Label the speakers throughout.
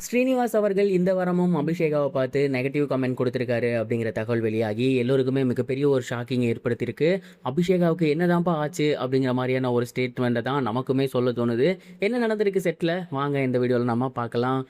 Speaker 1: ஸ்ரீனிவாஸ் அவர்கள் இந்த வாரமும் அபிஷேகாவை பார்த்து நெகட்டிவ் கமெண்ட் கொடுத்துருக்காரு அப்படிங்கிற தகவல் வெளியாகி எல்லோருக்குமே மிகப்பெரிய ஒரு ஷாக்கிங் ஏற்படுத்தியிருக்கு. அபிஷேகாவுக்கு என்னதான்ப்பா ஆச்சு அப்படிங்கிற மாதிரியான ஒரு ஸ்டேட்மெண்ட்டை தான் நமக்குமே சொல்ல தோணுது. என்ன நடந்திருக்கு செட்டில், வாங்க இந்த வீடியோவில் நம்ம பார்க்கலாம்.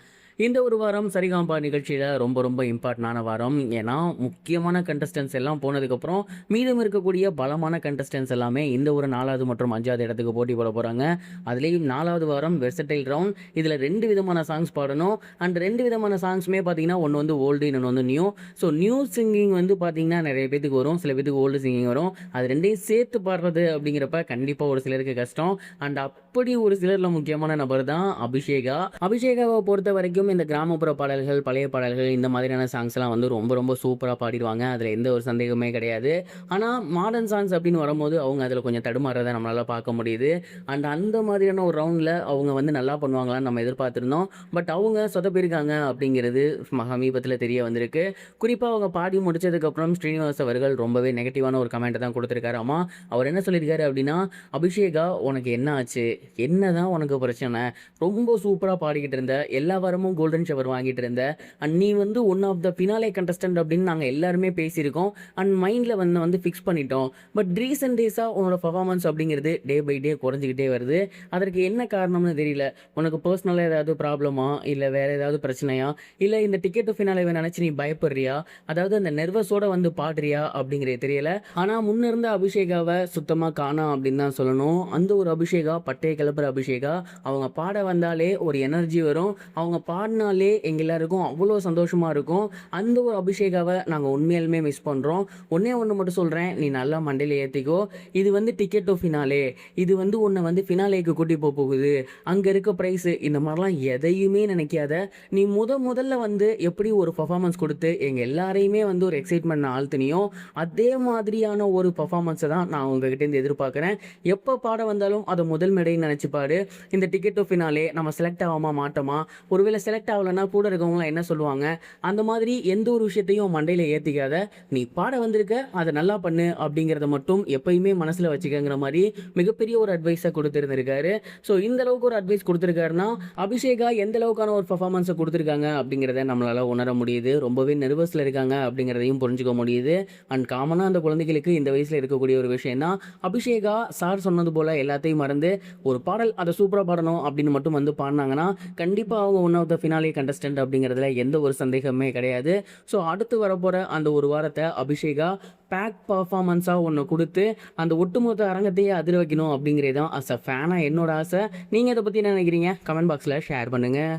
Speaker 1: இந்த ஒரு வாரம் சரிகமபா நிகழ்ச்சியில் ரொம்ப ரொம்ப இம்பார்ட்டண்டான வாரம். ஏன்னா முக்கியமான கண்டஸ்டன்ஸ் எல்லாம் போனதுக்கப்புறம் மீதம் இருக்கக்கூடிய பலமான கண்டஸ்டன்ஸ் எல்லாமே இந்த ஒரு 4வது மற்றும் 5வது இடத்துக்கு போட்டி போட போகிறாங்க. அதுலேயும் 4வது வாரம் வெர்சடைல் ரவுண்ட். இதில் 2 விதமான சாங்ஸ் பாடணும். அண்ட் 2 விதமான சாங்ஸுமே பார்த்தீங்கன்னா ஒன்று வந்து ஓல்டு, இன்னொன்று வந்து நியூ. ஸோ நியூ சிங்கிங் வந்து பார்த்தீங்கன்னா நிறைய பேத்துக்கு வரும், சில பேத்துக்கு ஓல்டு சிங்கிங் வரும். அது ரெண்டையும் சேர்த்து பாடுறது அப்படிங்கிறப்ப கண்டிப்பாக ஒரு சிலருக்கு கஷ்டம். அண்ட் அப்படி ஒரு சிலரில் முக்கியமான நபர் தான் அபிஷேகா. அபிஷேகாவை பொறுத்த வரைக்கும் இந்த கிராமப்புற பாடல்கள், பழைய பாடல்கள், இந்த மாதிரியான சாங்ஸ்லாம் வந்து ரொம்ப ரொம்ப சூப்பராக பாடிடுவாங்க. அதில் எந்த ஒரு சந்தேகமே கிடையாது. ஆனால் மாடர்ன் சாங்ஸ் அப்படின்னு வரும்போது அவங்க அதில் கொஞ்சம் தடுமாறதை நம்மளால் பார்க்க முடியுது. அண்ட் அந்த மாதிரியான ஒரு ரவுண்டில் அவங்க வந்து நல்லா பண்ணுவாங்களான்னு நம்ம எதிர்பார்த்துருந்தோம். பட் அவங்க சொதப்பிருக்காங்க அப்படிங்கிறது சமீபத்தில் தெரிய வந்திருக்கு. குறிப்பாக அவங்க பாடி முடிச்சதுக்கப்புறம் ஸ்ரீனிவாஸ் அவர்கள் ரொம்பவே நெகட்டிவான ஒரு கமெண்ட்டை தான் கொடுத்துருக்காரு. அம்மா அவர் என்ன சொல்லியிருக்காரு அப்படின்னா, அபிஷேகா உனக்கு என்ன ஆச்சு, என்ன தான் உனக்கு பிரச்சனை, ரொம்ப சூப்பராக பாடிக்கிட்டு இருந்த, எல்லா வாரமும் கோல்டன் ஷவர் வாங்கிட்டு இருந்த, அண்ட் நீ வந்து one of the finale contestant அப்படின்னு நாங்கள் எல்லாருமே பேசியிருக்கோம். அண்ட் மைண்டில் வந்து ஃபிக்ஸ் பண்ணிட்டோம். பட் ரீசெண்ட் டேஸாக உன்னோட பர்ஃபார்மன்ஸ் அப்படிங்கிறது டே பை டே குறைஞ்சிக்கிட்டே வருது. அதற்கு என்ன காரணம்னு தெரியல. உனக்கு பர்சனலாக ஏதாவது ப்ராப்ளமா, இல்லை வேறு ஏதாவது பிரச்சனையா, இல்லை இந்த டிக்கெட் டு ஃபினாலே நினச்சி நீ பயப்படுறியா, அதாவது அந்த நெர்வஸோட வந்து பாடுறியா அப்படிங்கிறது தெரியல. ஆனால் முன்ன இருந்த அபிஷேகாவை சுத்தமாக காணோம் அப்படின்னு தான் சொல்லணும். அந்த ஒரு அபிஷேகா பட்டையை கிளப்புற அபிஷேகா. அவங்க பாட வந்தாலே ஒரு எனர்ஜி வரும். அவங்க பாடினாலே எங்கள் எல்லாருக்கும் அவ்வளோ சந்தோஷமாக இருக்கும். அந்த ஒரு அபிஷேகாவை நாங்கள் உண்மையாலுமே மிஸ் பண்ணுறோம். ஒன்றே ஒன்று மட்டும் சொல்கிறேன், நீ நல்லா மண்டையில் ஏற்றிக்கோ. இது வந்து டிக்கெட் டு ஃபினாலே, இது வந்து உன்னை வந்து ஃபினாலேக்கு கூட்டி போகுது, அங்கே இருக்க ப்ரைஸு, இந்த மாதிரிலாம் எதையுமே நினைக்காத. நீ முதல்ல வந்து எப்படி ஒரு பர்ஃபார்மன்ஸ் கொடுத்து எங்கள் எல்லாரையுமே வந்து ஒரு எக்ஸைட்மெண்ட் ஆழ்த்தினியோ, அதே மாதிரியான ஒரு பர்ஃபார்மன்ஸை தான் நான் உங்ககிட்டேருந்து எதிர்பார்க்குறேன். எப்போ பாட வந்தாலும் அதை முதல் மேடைன்னு நினச்சி பாடு. இந்த டிக்கெட் டு ஃபினாலே நம்ம செலக்ட் ஆகாமா மாட்டோமா, ஒருவேளை செலக்ட் ஆகலைன்னா கூட இருக்கவங்களாம் என்ன சொல்லுவாங்க, அந்த மாதிரி எந்த ஒரு விஷயத்தையும் மண்டையில் ஏற்றிக்காத. நீ பாட வந்திருக்க, அதை நல்லா பண்ணு அப்படிங்கிறத மட்டும் எப்பயுமே மனசில் வச்சுக்கங்கிற மாதிரி மிகப்பெரிய ஒரு அட்வைஸை கொடுத்துருந்துருக்காரு. ஸோ இந்த அளவுக்கு ஒரு அட்வைஸ் கொடுத்துருக்காருன்னா அபிஷேகா எந்த அளவுக்கான ஒரு பர்ஃபார்மன்ஸை கொடுத்துருக்காங்க அப்படிங்கிறத நம்மளால் உணர முடியுது. ரொம்பவே நர்வஸில் இருக்காங்க அப்படிங்கிறதையும் புரிஞ்சுக்க முடியுது. அண்ட் காமனாக அந்த குழந்தைகளுக்கு இந்த வயசில் இருக்கக்கூடிய ஒரு விஷயம் தான், அபிஷேகா சார் சொன்னது போல் எல்லாத்தையும் மறந்து ஒரு பாடல் அதை சூப்பராக பாடணும் அப்படின்னு மட்டும் வந்து பாடினாங்கன்னா கண்டிப்பாக அவங்க one of the finale contestant அப்படிங்கிறதுல எந்த ஒரு சந்தேகமே கிடையாது. ஸோ அடுத்து வரப்போகிற அந்த ஒரு வாரத்தை அபிஷேகா பேக் பர்ஃபார்மன்ஸாக ஒன்று கொடுத்து அந்த ஒட்டுமொத்த அரங்கத்தையே அதிர வைக்கணும் அப்படிங்கிறது தான் அஸ் அ ஃபேனாக என்னோட ஆசை. நீங்கள் இதை பற்றி என்ன நினைக்கிறீங்க? கமெண்ட் பாக்ஸில் ஷேர் பண்ணுங்கள்.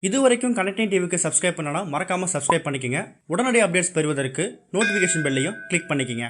Speaker 2: இது வரைக்கும் கனெக்டிங் டிவிக்கு சப்ஸ்கிரைப் பண்ணனா மறக்காமல் சப்ஸ்கிரைப் பண்ணிக்கங்க. உடனடி அப்டேட்ஸ் பெறுவதற்கு நோட்டிஃபிகேஷன் பெல்லையும் கிளிக் பண்ணிக்கங்க.